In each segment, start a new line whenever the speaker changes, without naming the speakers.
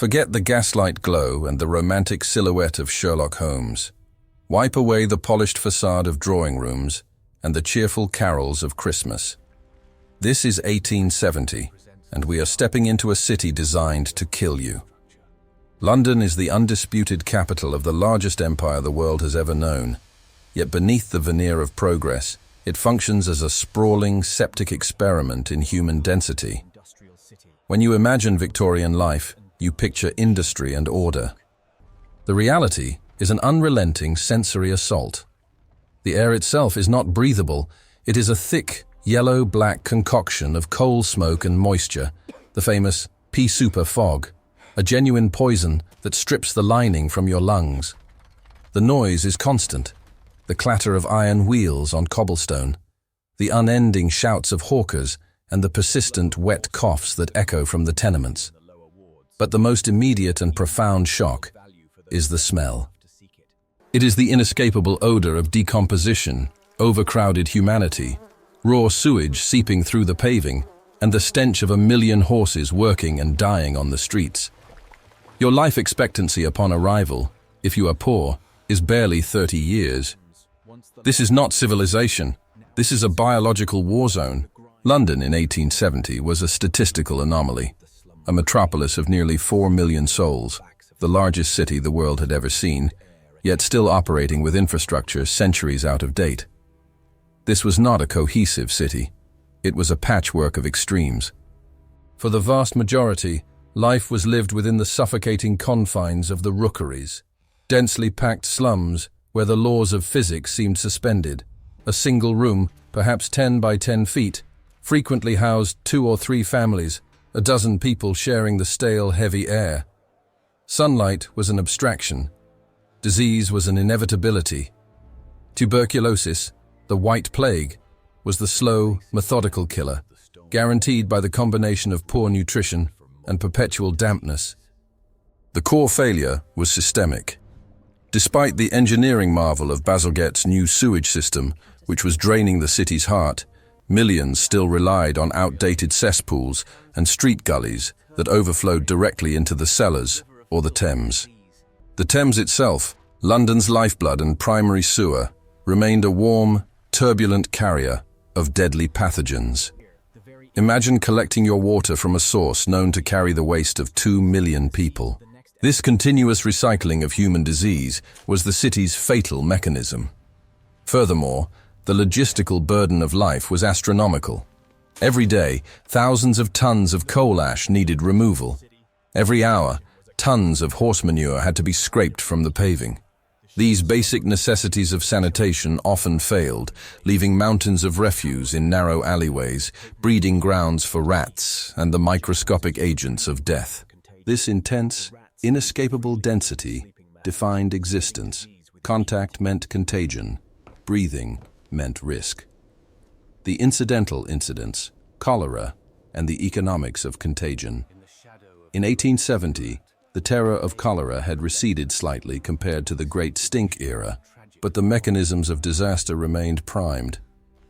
Forget the gaslight glow and the romantic silhouette of Sherlock Holmes. Wipe away the polished facade of drawing rooms and the cheerful carols of Christmas. This is 1870, and we are stepping into a city designed to kill you. London is the undisputed capital of the largest empire the world has ever known. Yet beneath the veneer of progress, it functions as a sprawling, septic experiment in human density. When you imagine Victorian life, you picture industry and order. The reality is an unrelenting sensory assault. The air itself is not breathable. It is a thick, yellow-black concoction of coal smoke and moisture, the famous pea souper fog, a genuine poison that strips the lining from your lungs. The noise is constant, the clatter of iron wheels on cobblestone, the unending shouts of hawkers, and the persistent wet coughs that echo from the tenements. But the most immediate and profound shock is the smell. It is the inescapable odor of decomposition, overcrowded humanity, raw sewage seeping through the paving, and the stench of 1,000,000 horses working and dying on the streets. Your life expectancy upon arrival, if you are poor, is barely 30 years. This is not civilization. This is a biological war zone. London in 1870 was a statistical anomaly, a metropolis of nearly 4 million souls, the largest city the world had ever seen, yet still operating with infrastructure centuries out of date. This was not a cohesive city. It was a patchwork of extremes. For the vast majority, life was lived within the suffocating confines of the rookeries, densely packed slums where the laws of physics seemed suspended. A single room, perhaps 10 by 10 feet, frequently housed 2 or 3 families, a dozen people sharing the stale, heavy air. Sunlight was an abstraction. Disease was an inevitability. Tuberculosis, the White Plague, was the slow, methodical killer, guaranteed by the combination of poor nutrition and perpetual dampness. The core failure was systemic. Despite the engineering marvel of Bazalgette's new sewage system, which was draining the city's heart, millions still relied on outdated cesspools and street gullies that overflowed directly into the cellars or the Thames. The Thames itself, London's lifeblood and primary sewer, remained a warm, turbulent carrier of deadly pathogens. Imagine collecting your water from a source known to carry the waste of 2 million people. This continuous recycling of human disease was the city's fatal mechanism. Furthermore, the logistical burden of life was astronomical. Every day, thousands of tons of coal ash needed removal. Every hour, tons of horse manure had to be scraped from the paving. These basic necessities of sanitation often failed, leaving mountains of refuse in narrow alleyways, breeding grounds for rats and the microscopic agents of death. This intense, inescapable density defined existence. Contact meant contagion. Breathing meant risk. The incidental incidents, cholera, and the economics of contagion. In 1870, the terror of cholera had receded slightly compared to the Great Stink era, but the mechanisms of disaster remained primed.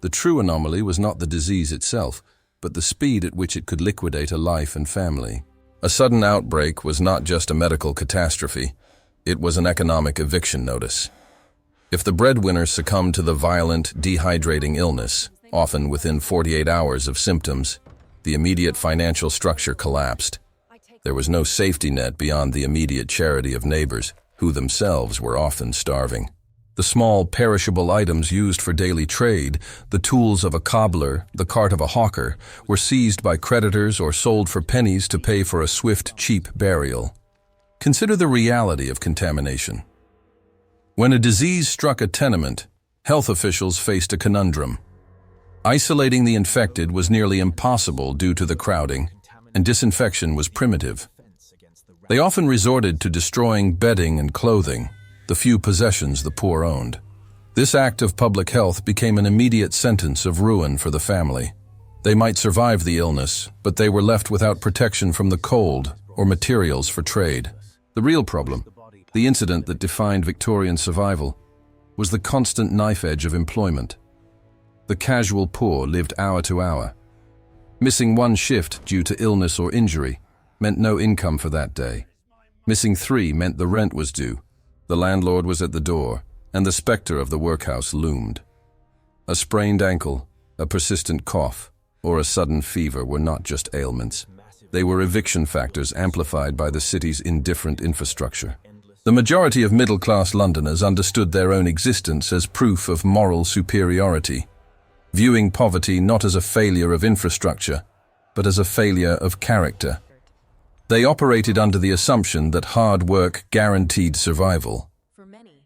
The true anomaly was not the disease itself, but the speed at which it could liquidate a life and family. A sudden outbreak was not just a medical catastrophe, it was an economic eviction notice. If the breadwinner succumbed to the violent, dehydrating illness, often within 48 hours of symptoms, the immediate financial structure collapsed. There was no safety net beyond the immediate charity of neighbors, who themselves were often starving. The small, perishable items used for daily trade, the tools of a cobbler, the cart of a hawker, were seized by creditors or sold for pennies to pay for a swift, cheap burial. Consider the reality of contamination. When a disease struck a tenement, health officials faced a conundrum. Isolating the infected was nearly impossible due to the crowding, and disinfection was primitive. They often resorted to destroying bedding and clothing, the few possessions the poor owned. This act of public health became an immediate sentence of ruin for the family. They might survive the illness, but they were left without protection from the cold or materials for trade. The real problem, the incident that defined Victorian survival, was the constant knife edge of employment. The casual poor lived hour to hour. Missing one shift due to illness or injury meant no income for that day. Missing 3 meant the rent was due, the landlord was at the door, and the specter of the workhouse loomed. A sprained ankle, a persistent cough, or a sudden fever were not just ailments. They were eviction factors amplified by the city's indifferent infrastructure. The majority of middle-class Londoners understood their own existence as proof of moral superiority, viewing poverty not as a failure of infrastructure, but as a failure of character. They operated under the assumption that hard work guaranteed survival.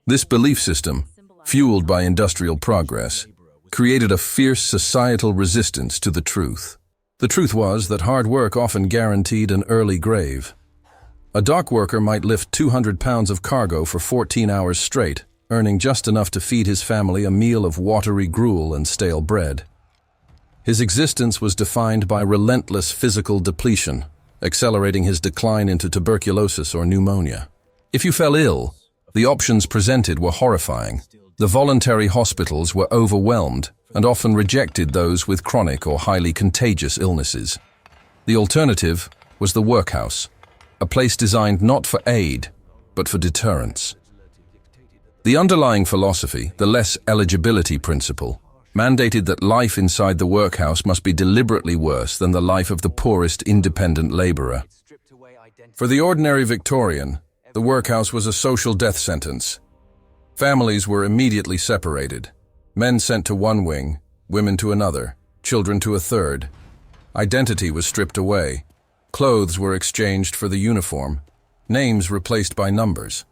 This belief system, fueled by industrial progress, created a fierce societal resistance to the truth. The truth was that hard work often guaranteed an early grave. A dock worker might lift 200 pounds of cargo for 14 hours straight, earning just enough to feed his family a meal of watery gruel and stale bread. His existence was defined by relentless physical depletion, accelerating his decline into tuberculosis or pneumonia. If you fell ill, the options presented were horrifying. The voluntary hospitals were overwhelmed and often rejected those with chronic or highly contagious illnesses. The alternative was the workhouse, a place designed not for aid, but for deterrence. The underlying philosophy, the less eligibility principle, mandated that life inside the workhouse must be deliberately worse than the life of the poorest independent laborer. For the ordinary Victorian, the workhouse was a social death sentence. Families were immediately separated. Men sent to one wing, women to another, children to a third. Identity was stripped away. Clothes were exchanged for the uniform, names replaced by numbers.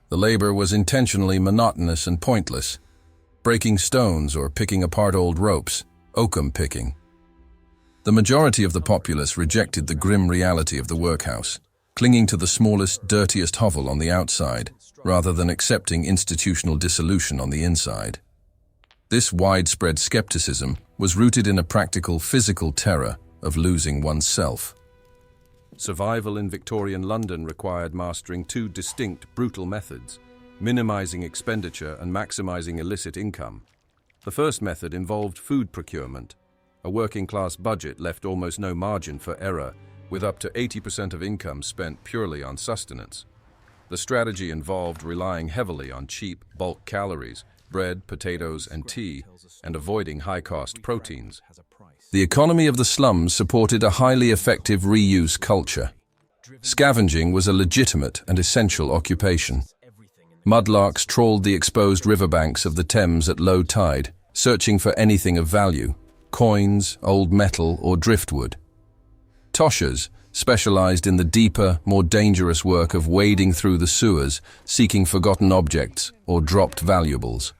The labor was intentionally monotonous and pointless, breaking stones or picking apart old ropes, oakum picking. The majority of the populace rejected the grim reality of the workhouse, clinging to the smallest, dirtiest hovel on the outside, rather than accepting institutional dissolution on the inside. This widespread skepticism was rooted in a practical physical terror of losing oneself. Survival in Victorian London required mastering 2 distinct, brutal methods, minimizing expenditure and maximizing illicit income. The first method involved food procurement. A working-class budget left almost no margin for error, with up to 80% of income spent purely on sustenance. The strategy involved relying heavily on cheap, bulk calories, bread, potatoes, and tea, and avoiding high-cost proteins. The economy of the slums supported a highly effective reuse culture. Scavenging was a legitimate and essential occupation. Mudlarks trawled the exposed riverbanks of the Thames at low tide, searching for anything of value, coins, old metal, or driftwood. Toshers specialized in the deeper, more dangerous work of wading through the sewers, seeking forgotten objects or dropped valuables.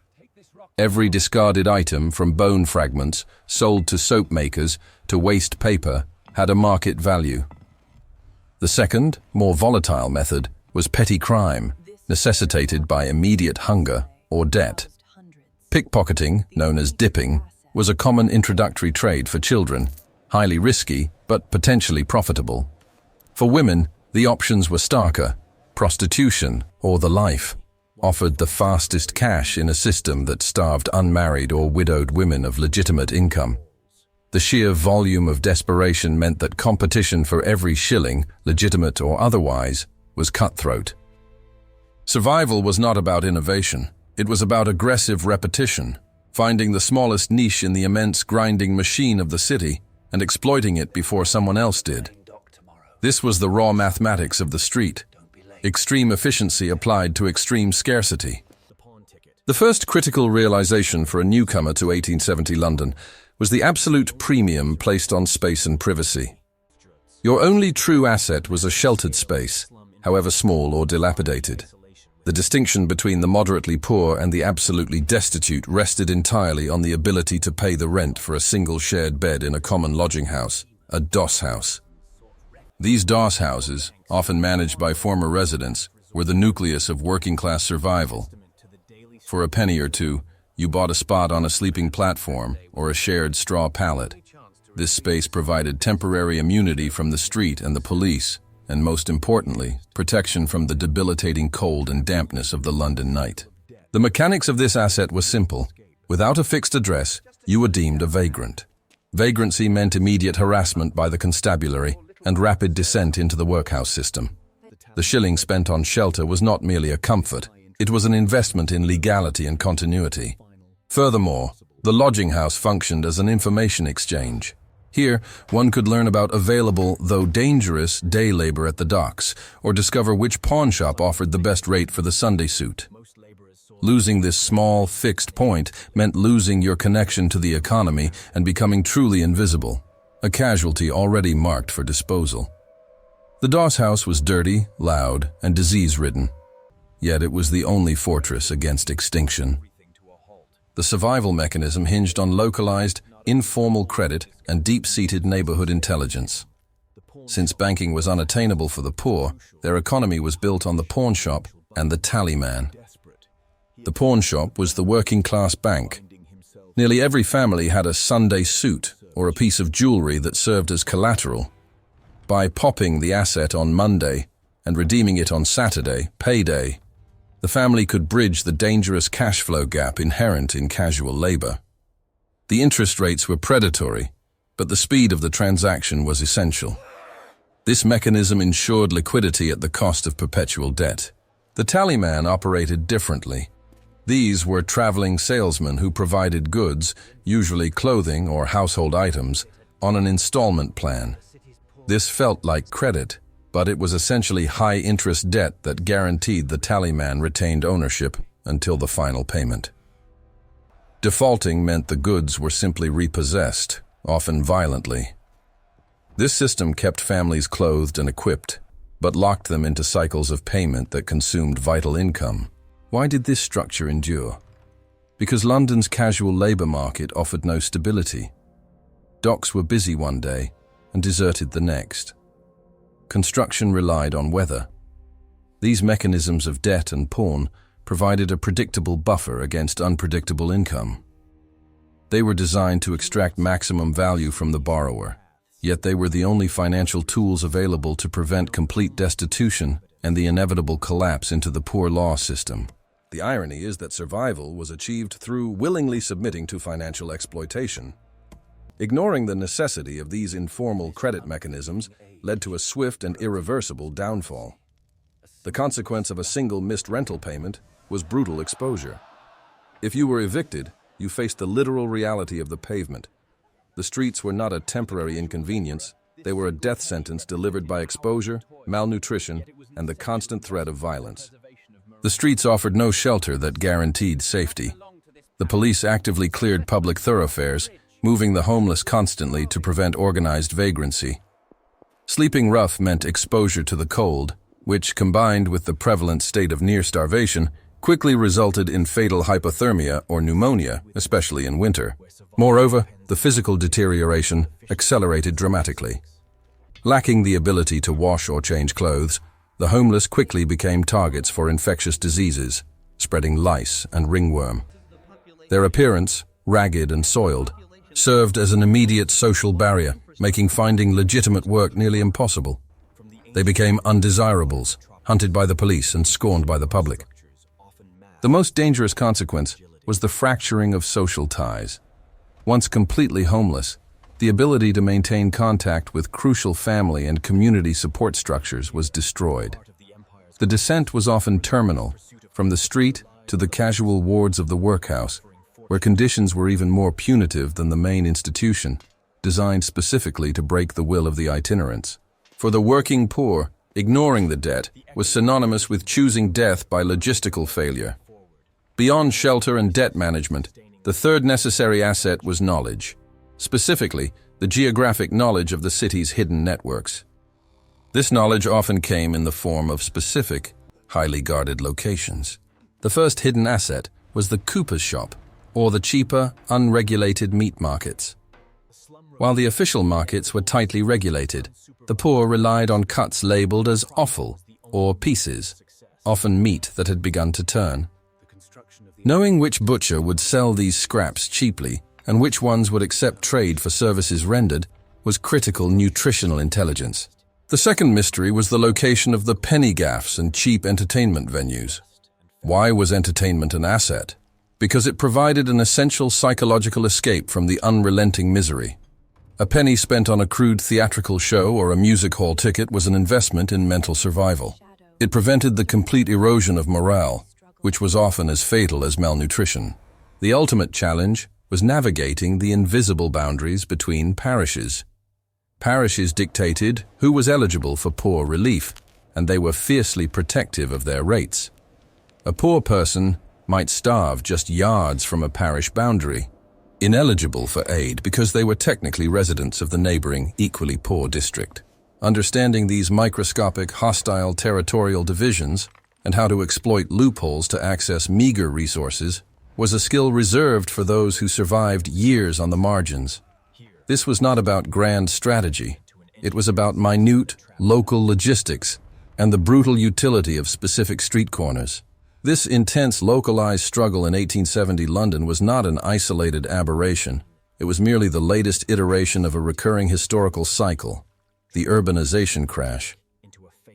Every discarded item, from bone fragments sold to soap makers to waste paper, had a market value. The second, more volatile method was petty crime, necessitated by immediate hunger or debt. Pickpocketing, known as dipping, was a common introductory trade for children, highly risky but potentially profitable. For women, the options were starker: prostitution or the life, offered the fastest cash in a system that starved unmarried or widowed women of legitimate income. The sheer volume of desperation meant that competition for every shilling, legitimate or otherwise, was cutthroat. Survival was not about innovation. It was about aggressive repetition, finding the smallest niche in the immense grinding machine of the city and exploiting it before someone else did. This was the raw mathematics of the street. Extreme efficiency applied to extreme scarcity. The first critical realization for a newcomer to 1870 London was the absolute premium placed on space and privacy. Your only true asset was a sheltered space, however small or dilapidated. The distinction between the moderately poor and the absolutely destitute rested entirely on the ability to pay the rent for a single shared bed in a common lodging house, a doss house. These doss houses, often managed by former residents, were the nucleus of working-class survival. For a penny or two, you bought a spot on a sleeping platform or a shared straw pallet. This space provided temporary immunity from the street and the police, and most importantly, protection from the debilitating cold and dampness of the London night. The mechanics of this asset was simple. Without a fixed address, you were deemed a vagrant. Vagrancy meant immediate harassment by the constabulary and rapid descent into the workhouse system. The shilling spent on shelter was not merely a comfort, it was an investment in legality and continuity. Furthermore, the lodging house functioned as an information exchange. Here, one could learn about available, though dangerous, day labor at the docks, or discover which pawnshop offered the best rate for the Sunday suit. Losing this small, fixed point meant losing your connection to the economy and becoming truly invisible, a casualty already marked for disposal. The Doss house was dirty, loud, and disease-ridden, yet it was the only fortress against extinction. The survival mechanism hinged on localized, informal credit and deep-seated neighborhood intelligence. Since banking was unattainable for the poor, their economy was built on the pawnshop and the tallyman. The pawnshop was the working-class bank. Nearly every family had a Sunday suit or a piece of jewelry that served as collateral. By popping the asset on Monday and redeeming it on Saturday, payday, the family could bridge the dangerous cash flow gap inherent in casual labor. The interest rates were predatory, but the speed of the transaction was essential. This mechanism ensured liquidity at the cost of perpetual debt. The tallyman operated differently. These were traveling salesmen who provided goods, usually clothing or household items, on an installment plan. This felt like credit, but it was essentially high-interest debt that guaranteed the tallyman retained ownership until the final payment. Defaulting meant the goods were simply repossessed, often violently. This system kept families clothed and equipped, but locked them into cycles of payment that consumed vital income. Why did this structure endure? Because London's casual labor market offered no stability. Docks were busy one day and deserted the next. Construction relied on weather. These mechanisms of debt and pawn provided a predictable buffer against unpredictable income. They were designed to extract maximum value from the borrower, yet they were the only financial tools available to prevent complete destitution and the inevitable collapse into the poor law system. The irony is that survival was achieved through willingly submitting to financial exploitation. Ignoring the necessity of these informal credit mechanisms led to a swift and irreversible downfall. The consequence of a single missed rental payment was brutal exposure. If you were evicted, you faced the literal reality of the pavement. The streets were not a temporary inconvenience, they were a death sentence delivered by exposure, malnutrition, and the constant threat of violence. The streets offered no shelter that guaranteed safety. The police actively cleared public thoroughfares, moving the homeless constantly to prevent organized vagrancy. Sleeping rough meant exposure to the cold, which, combined with the prevalent state of near starvation, quickly resulted in fatal hypothermia or pneumonia, especially in winter. Moreover, the physical deterioration accelerated dramatically. Lacking the ability to wash or change clothes, the homeless quickly became targets for infectious diseases, spreading lice and ringworm. Their appearance, ragged and soiled, served as an immediate social barrier, making finding legitimate work nearly impossible. They became undesirables, hunted by the police and scorned by the public. The most dangerous consequence was the fracturing of social ties. Once completely homeless, the ability to maintain contact with crucial family and community support structures was destroyed. The descent was often terminal, from the street to the casual wards of the workhouse, where conditions were even more punitive than the main institution, designed specifically to break the will of the itinerants. For the working poor, ignoring the debt was synonymous with choosing death by logistical failure. Beyond shelter and debt management, the third necessary asset was knowledge, specifically the geographic knowledge of the city's hidden networks. This knowledge often came in the form of specific, highly guarded locations. The first hidden asset was the cooper's shop, or the cheaper, unregulated meat markets. While the official markets were tightly regulated, the poor relied on cuts labeled as offal, or pieces, often meat that had begun to turn. Knowing which butcher would sell these scraps cheaply and which ones would accept trade for services rendered was critical nutritional intelligence. The second mystery was the location of the penny gaffes and cheap entertainment venues. Why was entertainment an asset? Because it provided an essential psychological escape from the unrelenting misery. A penny spent on a crude theatrical show or a music hall ticket was an investment in mental survival. It prevented the complete erosion of morale, which was often as fatal as malnutrition. The ultimate challenge was navigating the invisible boundaries between parishes. Parishes dictated who was eligible for poor relief, and they were fiercely protective of their rates. A poor person might starve just yards from a parish boundary, ineligible for aid because they were technically residents of the neighboring, equally poor district. Understanding these microscopic, hostile territorial divisions and how to exploit loopholes to access meager resources was a skill reserved for those who survived years on the margins. This was not about grand strategy. It was about minute, local logistics and the brutal utility of specific street corners. This intense, localized struggle in 1870 London was not an isolated aberration. It was merely the latest iteration of a recurring historical cycle, the urbanization crash.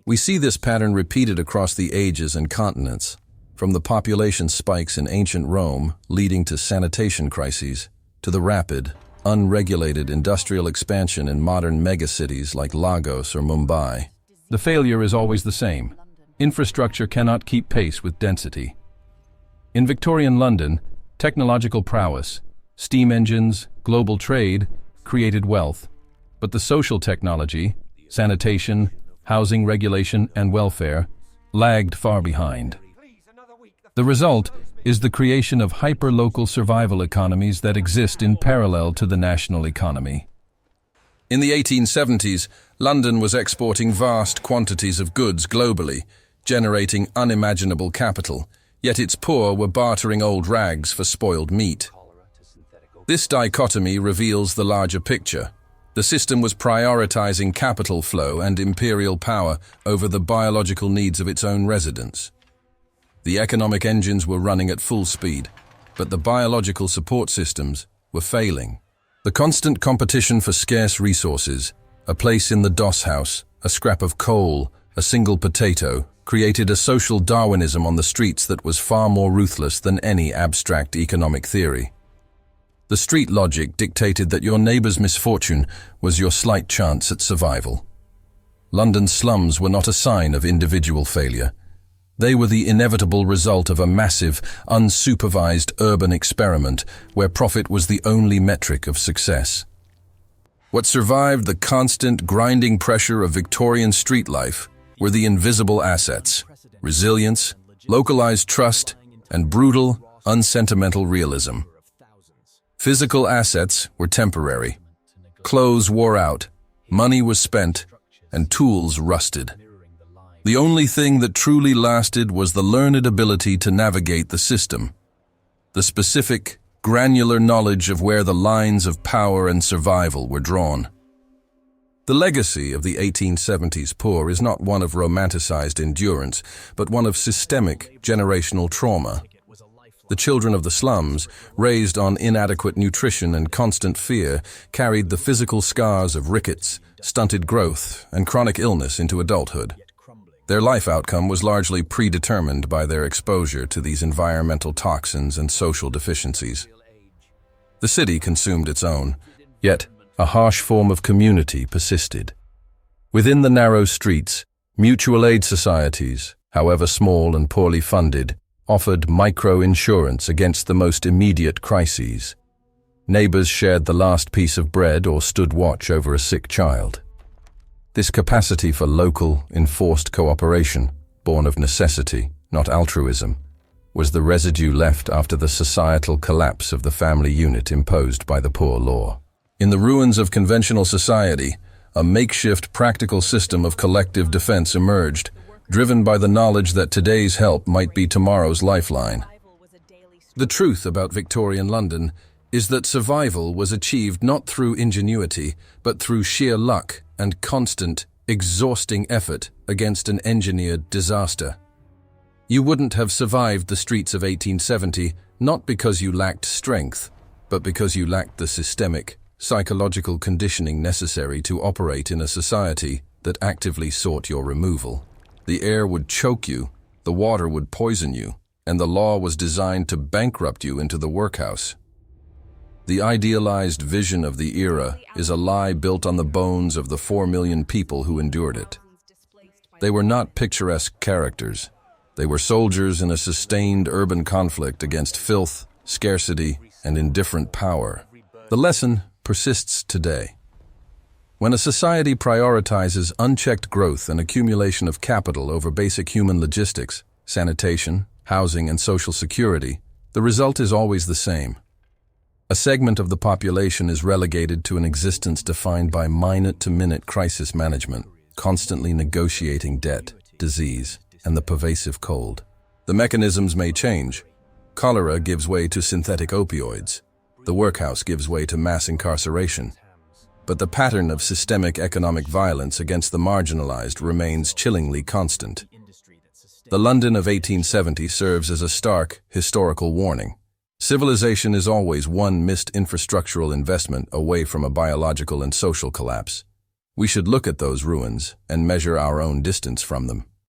We see this pattern repeated across the ages and continents, from the population spikes in ancient Rome leading to sanitation crises, to the rapid, unregulated industrial expansion in modern megacities like Lagos or Mumbai. The failure is always the same. Infrastructure cannot keep pace with density. In Victorian London, technological prowess, steam engines, global trade created wealth, but the social technology, sanitation, housing regulation, and welfare lagged far behind. The result is the creation of hyper-local survival economies that exist in parallel to the national economy. In the 1870s, London was exporting vast quantities of goods globally, generating unimaginable capital, yet its poor were bartering old rags for spoiled meat. This dichotomy reveals the larger picture. The system was prioritizing capital flow and imperial power over the biological needs of its own residents. The economic engines were running at full speed, but the biological support systems were failing. The constant competition for scarce resources, a place in the doss house, a scrap of coal, a single potato, created a social Darwinism on the streets that was far more ruthless than any abstract economic theory. The street logic dictated that your neighbor's misfortune was your slight chance at survival. London's slums were not a sign of individual failure. They were the inevitable result of a massive, unsupervised urban experiment where profit was the only metric of success. What survived the constant, grinding pressure of Victorian street life were the invisible assets: resilience, localized trust, and brutal, unsentimental realism. Physical assets were temporary. Clothes wore out, money was spent, and tools rusted. The only thing that truly lasted was the learned ability to navigate the system, the specific, granular knowledge of where the lines of power and survival were drawn. The legacy of the 1870s poor is not one of romanticized endurance, but one of systemic, generational trauma. The children of the slums, raised on inadequate nutrition and constant fear, carried the physical scars of rickets, stunted growth, and chronic illness into adulthood. Their life outcome was largely predetermined by their exposure to these environmental toxins and social deficiencies. The city consumed its own, yet a harsh form of community persisted. Within the narrow streets, mutual aid societies, however small and poorly funded, offered micro-insurance against the most immediate crises. Neighbors shared the last piece of bread or stood watch over a sick child. This capacity for local, enforced cooperation, born of necessity, not altruism, was the residue left after the societal collapse of the family unit imposed by the poor law. In the ruins of conventional society, a makeshift practical system of collective defense emerged, driven by the knowledge that today's help might be tomorrow's lifeline. The truth about Victorian London is that survival was achieved not through ingenuity, but through sheer luck and constant, exhausting effort against an engineered disaster. You wouldn't have survived the streets of 1870 not because you lacked strength, but because you lacked the systemic, psychological conditioning necessary to operate in a society that actively sought your removal. The air would choke you, the water would poison you, and the law was designed to bankrupt you into the workhouse. The idealized vision of the era is a lie built on the bones of the 4 million people who endured it. They were not picturesque characters. They were soldiers in a sustained urban conflict against filth, scarcity, and indifferent power. The lesson persists today. When a society prioritizes unchecked growth and accumulation of capital over basic human logistics, sanitation, housing, and social security, the result is always the same. A segment of the population is relegated to an existence defined by minute-to-minute crisis management, constantly negotiating debt, disease, and the pervasive cold. The mechanisms may change. Cholera gives way to synthetic opioids. The workhouse gives way to mass incarceration. But the pattern of systemic economic violence against the marginalized remains chillingly constant. The London of 1870 serves as a stark, historical warning. Civilization is always one missed infrastructural investment away from a biological and social collapse. We should look at those ruins and measure our own distance from them.